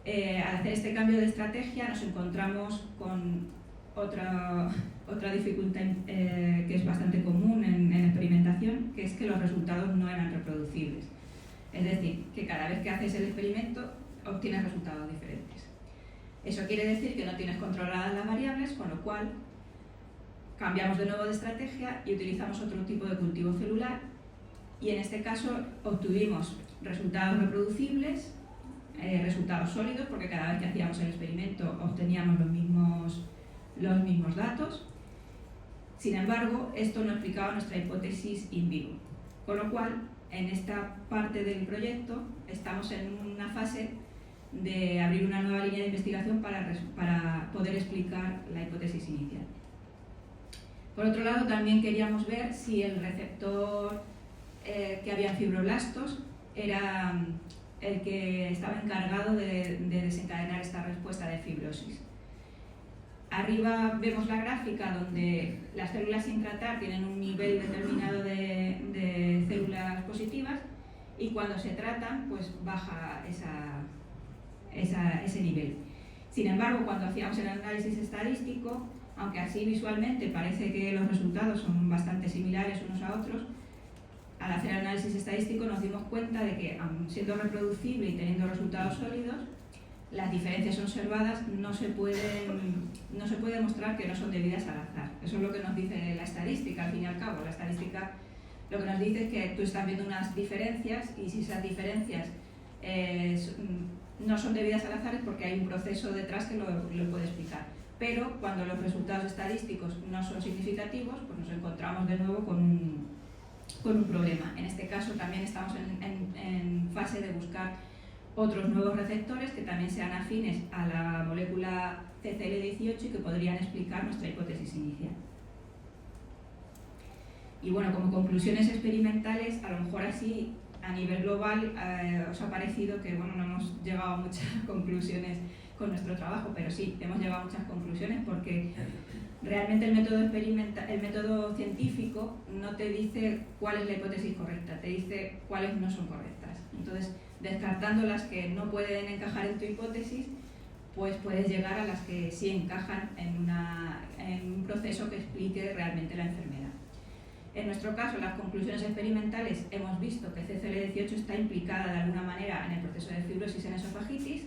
Al hacer este cambio de estrategia nos encontramos con otra dificultad que es bastante común en experimentación, que es que los resultados no eran reproducibles. Es decir, que cada vez que haces el experimento obtienes resultados diferentes. Eso quiere decir que no tienes controladas las variables, con lo cual cambiamos de nuevo de estrategia y utilizamos otro tipo de cultivo celular, y en este caso obtuvimos resultados reproducibles, resultados sólidos, porque cada vez que hacíamos el experimento obteníamos los mismos datos. Sin embargo, esto no explicaba nuestra hipótesis in vivo, con lo cual en esta parte del proyecto estamos en una fase de abrir una nueva línea de investigación para poder explicar la hipótesis inicial. Por otro lado, también queríamos ver si el receptor que había en fibroblastos era el que estaba encargado de desencadenar esta respuesta de fibrosis. Arriba vemos la gráfica donde las células sin tratar tienen un nivel determinado de células positivas, y cuando se tratan pues baja ese nivel. Sin embargo, cuando hacíamos el análisis estadístico, aunque así visualmente parece que los resultados son bastante similares unos a otros, al hacer el análisis estadístico nos dimos cuenta de que, aun siendo reproducible y teniendo resultados sólidos, las diferencias observadas no se puede demostrar que no son debidas al azar. Eso es lo que nos dice la estadística, al fin y al cabo. La estadística lo que nos dice es que tú estás viendo unas diferencias, y si esas diferencias no son debidas al azar es porque hay un proceso detrás que lo puede explicar. Pero cuando los resultados estadísticos no son significativos, pues nos encontramos de nuevo con un problema. En este caso también estamos en fase de buscar otros nuevos receptores que también sean afines a la molécula CCL18 y que podrían explicar nuestra hipótesis inicial. Y bueno, como conclusiones experimentales, a lo mejor así a nivel global os ha parecido que no hemos llegado a muchas conclusiones con nuestro trabajo, pero sí, hemos llegado a muchas conclusiones porque realmente el método científico no te dice cuál es la hipótesis correcta, te dice cuáles no son correctas. Entonces, descartando las que no pueden encajar en tu hipótesis, pues puedes llegar a las que sí encajan en un proceso que explique realmente la enfermedad. En nuestro caso, las conclusiones experimentales hemos visto que CCL18 está implicada de alguna manera en el proceso de fibrosis en esofagitis,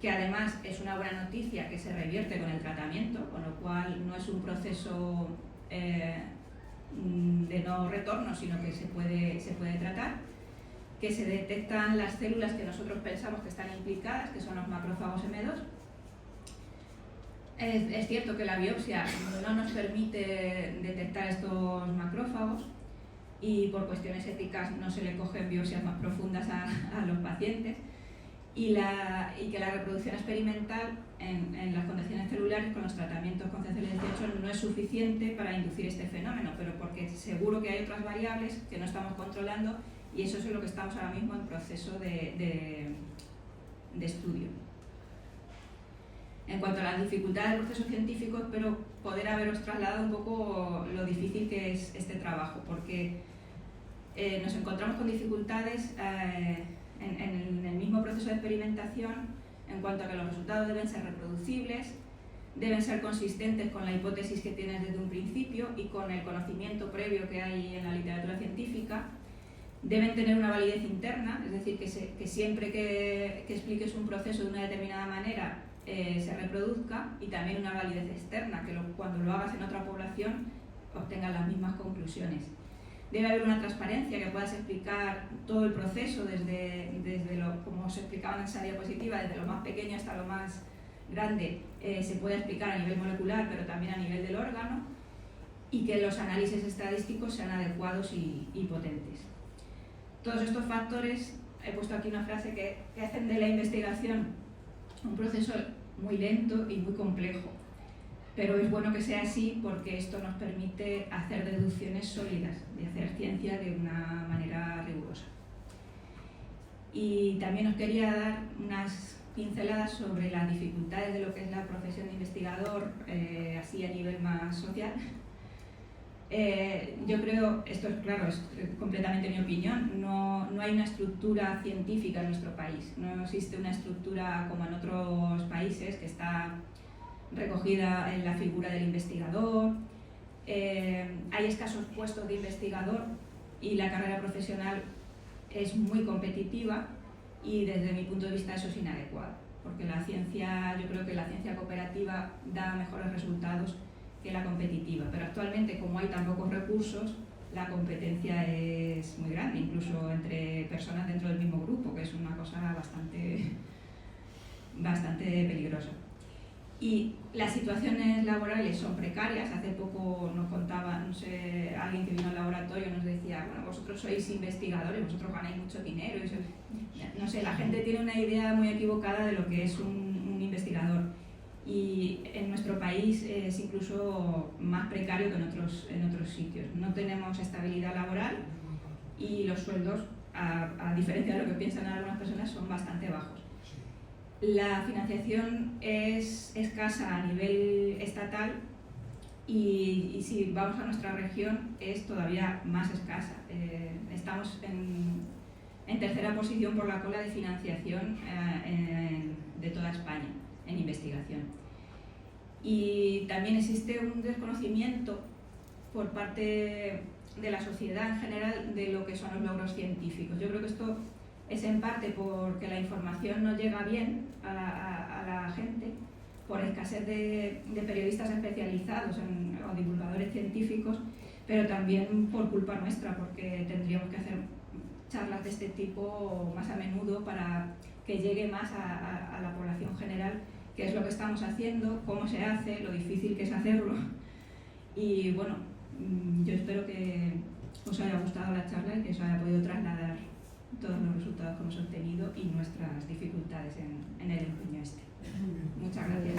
que además es una buena noticia que se revierte con el tratamiento, con lo cual no es un proceso de no retorno, sino que se puede tratar, que se detectan las células que nosotros pensamos que están implicadas, que son los macrófagos M2. Es cierto que la biopsia no nos permite detectar estos macrófagos y por cuestiones éticas no se le cogen biopsias más profundas a los pacientes, y que la reproducción experimental en las condiciones celulares con los tratamientos con CCL18 no es suficiente para inducir este fenómeno, pero porque seguro que hay otras variables que no estamos controlando, y eso es lo que estamos ahora mismo en proceso de estudio. En cuanto a las dificultades del proceso científico, espero poder haberos trasladado un poco lo difícil que es este trabajo, porque nos encontramos con dificultades en el mismo proceso de experimentación, en cuanto a que los resultados deben ser reproducibles, deben ser consistentes con la hipótesis que tienes desde un principio y con el conocimiento previo que hay en la literatura científica, deben tener una validez interna, es decir, que siempre que expliques un proceso de una determinada manera se reproduzca, y también una validez externa, que cuando lo hagas en otra población obtengas las mismas conclusiones. Debe haber una transparencia, que puedas explicar todo el proceso desde como se explicaba en esa diapositiva, desde lo más pequeño hasta lo más grande, se puede explicar a nivel molecular, pero también a nivel del órgano, y que los análisis estadísticos sean adecuados y potentes. Todos estos factores, he puesto aquí una frase que hacen de la investigación un proceso muy lento y muy complejo. Pero es bueno que sea así, porque esto nos permite hacer deducciones sólidas y hacer ciencia de una manera rigurosa. Y también os quería dar unas pinceladas sobre las dificultades de lo que es la profesión de investigador, así a nivel más social. Yo creo, esto es claro, es completamente mi opinión, no hay una estructura científica en nuestro país, no existe una estructura como en otros países que está recogida en la figura del investigador, hay escasos puestos de investigador y la carrera profesional es muy competitiva, y desde mi punto de vista eso es inadecuado, porque yo creo que la ciencia cooperativa da mejores resultados que la competitiva, pero actualmente, como hay tan pocos recursos, la competencia es muy grande, incluso entre personas dentro del mismo grupo, que es una cosa bastante peligrosa. Y las situaciones laborales son precarias. Hace poco nos contaba, no sé, alguien que vino al laboratorio nos decía, bueno, vosotros sois investigadores, vosotros ganáis mucho dinero, no sé, la gente tiene una idea muy equivocada de lo que es un investigador, y en nuestro país es incluso más precario que en otros sitios. No tenemos estabilidad laboral y los sueldos, a diferencia de lo que piensan algunas personas, son bastante bajos. La financiación es escasa a nivel estatal, y si vamos a nuestra región es todavía más escasa. Estamos en tercera posición por la cola de financiación de toda España en investigación. Y también existe un desconocimiento por parte de la sociedad en general de lo que son los logros científicos. Yo creo que esto es en parte porque la información no llega bien a la gente, por escasez de periodistas especializados o divulgadores científicos, pero también por culpa nuestra, porque tendríamos que hacer charlas de este tipo más a menudo para que llegue más a la población general qué es lo que estamos haciendo, cómo se hace, lo difícil que es hacerlo. Y bueno, yo espero que os haya gustado la charla y que os haya podido trasladar todos los resultados que hemos obtenido y nuestras dificultades en el empeño este. Muchas gracias.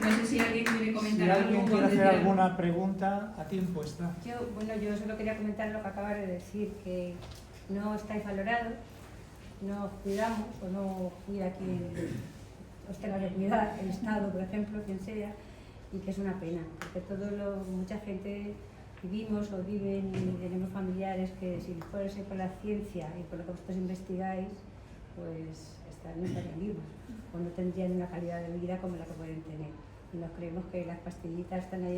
No sé si alguien quiere comentar algo. Si alguien quiere hacer alguna pregunta, a tiempo está. Yo solo quería comentar lo que acabas de decir, que no estáis valorados, no os cuidamos, o no cuida quien os tenga que cuidar, el Estado, por ejemplo, quien sea, y que es una pena, porque mucha gente vivimos o viven y tenemos familiares que si les fuese por la ciencia y por lo que vosotros investigáis, pues no estarían vivos, o no tendrían una calidad de vida como la que pueden tener. y nos creemos que las pastillitas están ahí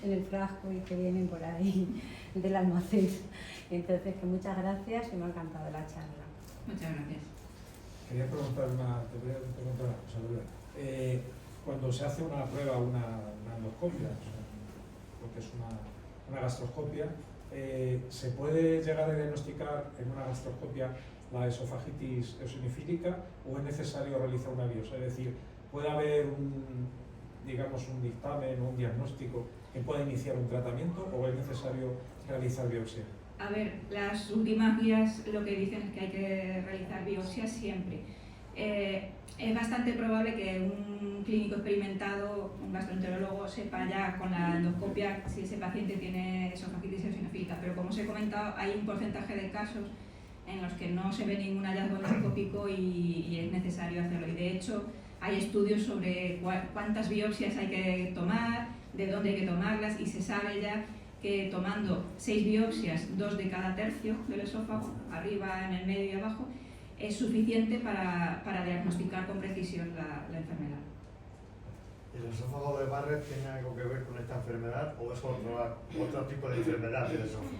en el frasco y que vienen por ahí del almacén. Entonces, que muchas gracias y me ha encantado la charla. Muchas gracias. Quería te voy a preguntar una cosa, Lola. Cuando se hace una prueba, una endoscopia, lo que es una gastroscopia, ¿se puede llegar a diagnosticar en una gastroscopia la esofagitis eosinofílica o es necesario realizar una biopsia? Es decir, ¿puede haber un dictamen o un diagnóstico que pueda iniciar un tratamiento o es necesario realizar biopsia? A ver, las últimas guías lo que dicen es que hay que realizar biopsias siempre. Es bastante probable que un clínico experimentado, un gastroenterólogo, sepa ya con la endoscopia si ese paciente tiene esofagitis eosinofílica, pero como os he comentado, hay un porcentaje de casos en los que no se ve ningún hallazgo endoscópico y es necesario hacerlo. Y de hecho, hay estudios sobre cuántas biopsias hay que tomar, de dónde hay que tomarlas, y se sabe ya que tomando 6 biopsias, 2 de cada tercio del esófago, arriba, en el medio y abajo, es suficiente para diagnosticar con precisión la enfermedad. ¿El esófago de Barrett tiene algo que ver con esta enfermedad o es otro tipo de enfermedad del esófago?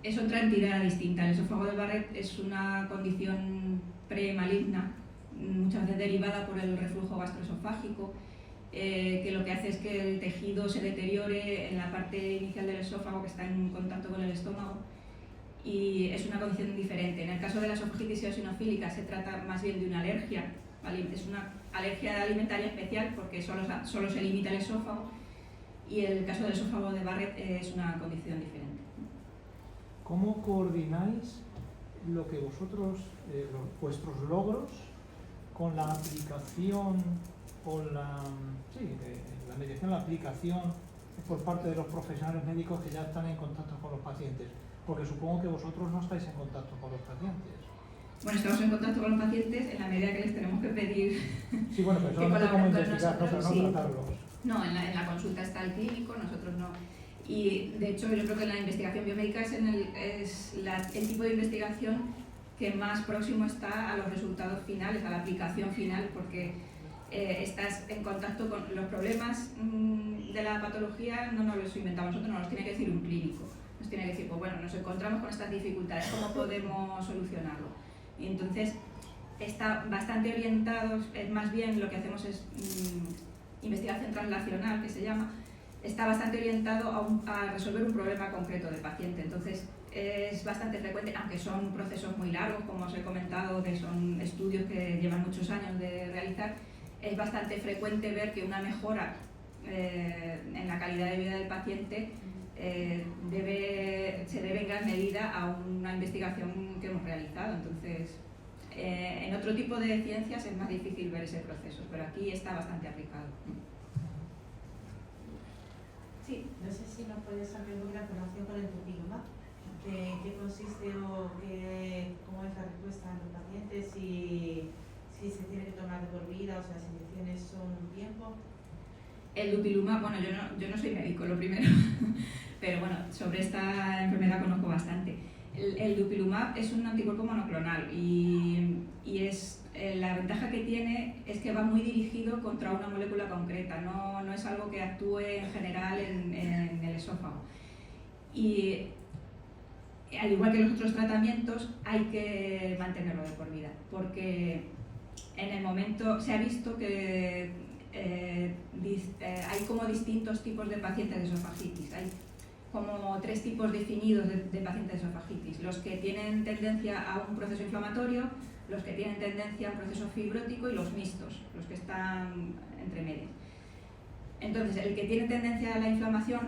Es otra entidad distinta. El esófago de Barrett es una condición premaligna, muchas veces derivada por el reflujo gastroesofágico, que lo que hace es que el tejido se deteriore en la parte inicial del esófago que está en contacto con el estómago, y es una condición diferente. En el caso de la esofagitis eosinofílica se trata más bien de una alergia, ¿vale? Es una alergia alimentaria especial porque solo se limita el esófago, y el caso del esófago de Barrett es una condición diferente. ¿Cómo coordináis lo que vosotros, vuestros logros, con la aplicación, con la mediación, la aplicación por parte de los profesionales médicos que ya están en contacto con los pacientes? Porque supongo que vosotros no estáis en contacto con los pacientes. Bueno, estamos en contacto con los pacientes en la medida que les tenemos que pedir. Sí, bueno, pero solamente como investigar, no, pero no tratarlos. No, en la consulta está el clínico, nosotros no. Y de hecho yo creo que la investigación biomédica es el tipo de investigación que más próximo está a los resultados finales, a la aplicación final, porque estás en contacto con los problemas de la patología, no nos los inventamos nosotros, nos los tiene que decir un clínico. Nos tiene que decir, pues bueno, nos encontramos con estas dificultades, ¿cómo podemos solucionarlo? Y entonces está bastante orientado, más bien lo que hacemos es investigación translacional, que se llama, está bastante orientado a resolver un problema concreto del paciente. Entonces es bastante frecuente, aunque son procesos muy largos, como os he comentado, que son estudios que llevan muchos años de realizar, es bastante frecuente ver que una mejora en la calidad de vida del paciente se debe en gran medida a una investigación que hemos realizado. Entonces, en otro tipo de ciencias es más difícil ver ese proceso, pero aquí está bastante aplicado. Sí. No sé si nos puedes abrir un poco la relación con el dupilumab. ¿Qué consiste o cómo es la respuesta de los pacientes? Si se tiene que tomar de por vida, o sea, las inyecciones son un tiempo. El dupilumab, bueno, yo no soy médico, lo primero, pero bueno, sobre esta enfermedad conozco bastante. El dupilumab es un anticuerpo monoclonal y la ventaja que tiene es que va muy dirigido contra una molécula concreta, no es algo que actúe en general en el esófago. Y al igual que los otros tratamientos, hay que mantenerlo de por vida, porque en el momento se ha visto que hay como distintos tipos de pacientes de esofagitis. Hay como 3 tipos definidos de pacientes de esofagitis: los que tienen tendencia a un proceso inflamatorio, los que tienen tendencia a un proceso fibrótico y los mixtos, los que están entre medio. Entonces, el que tiene tendencia a la inflamación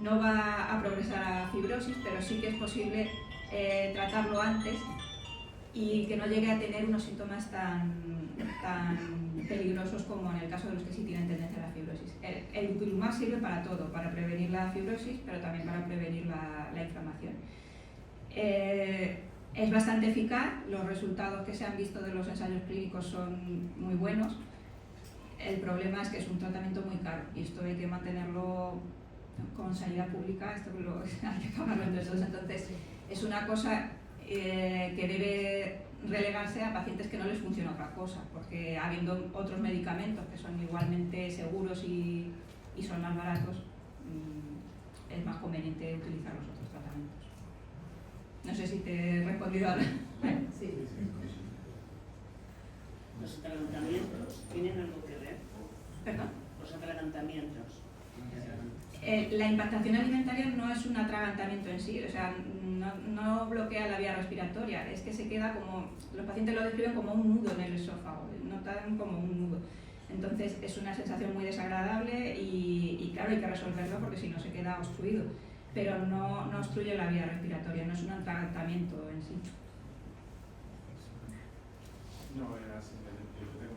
no va a progresar a fibrosis, pero sí que es posible tratarlo antes y que no llegue a tener unos síntomas tan peligrosos como en el caso de los que sí tienen tendencia a la fibrosis. El dupilumab sirve para todo, para prevenir la fibrosis, pero también para prevenir la inflamación. Es bastante eficaz, los resultados que se han visto de los ensayos clínicos son muy buenos. El problema es que es un tratamiento muy caro y esto hay que mantenerlo con sanidad pública, esto hay que pagarlo entre todos. Entonces es una cosa que debe relegarse a pacientes que no les funciona otra cosa, porque habiendo otros medicamentos que son igualmente seguros y son más baratos, es más conveniente utilizar los otros tratamientos. No sé si te he respondido a la... Sí. ¿Los atragantamientos tienen algo que ver? ¿Perdón? Los atragantamientos. La impactación alimentaria no es un atragantamiento en sí, o sea, no bloquea la vía respiratoria, es que se queda como, los pacientes lo describen como un nudo en el esófago, notan como un nudo. Entonces es una sensación muy desagradable y claro, hay que resolverlo porque si no se queda obstruido, pero no obstruye la vía respiratoria, no es un atragantamiento en sí. No, era simplemente, yo tengo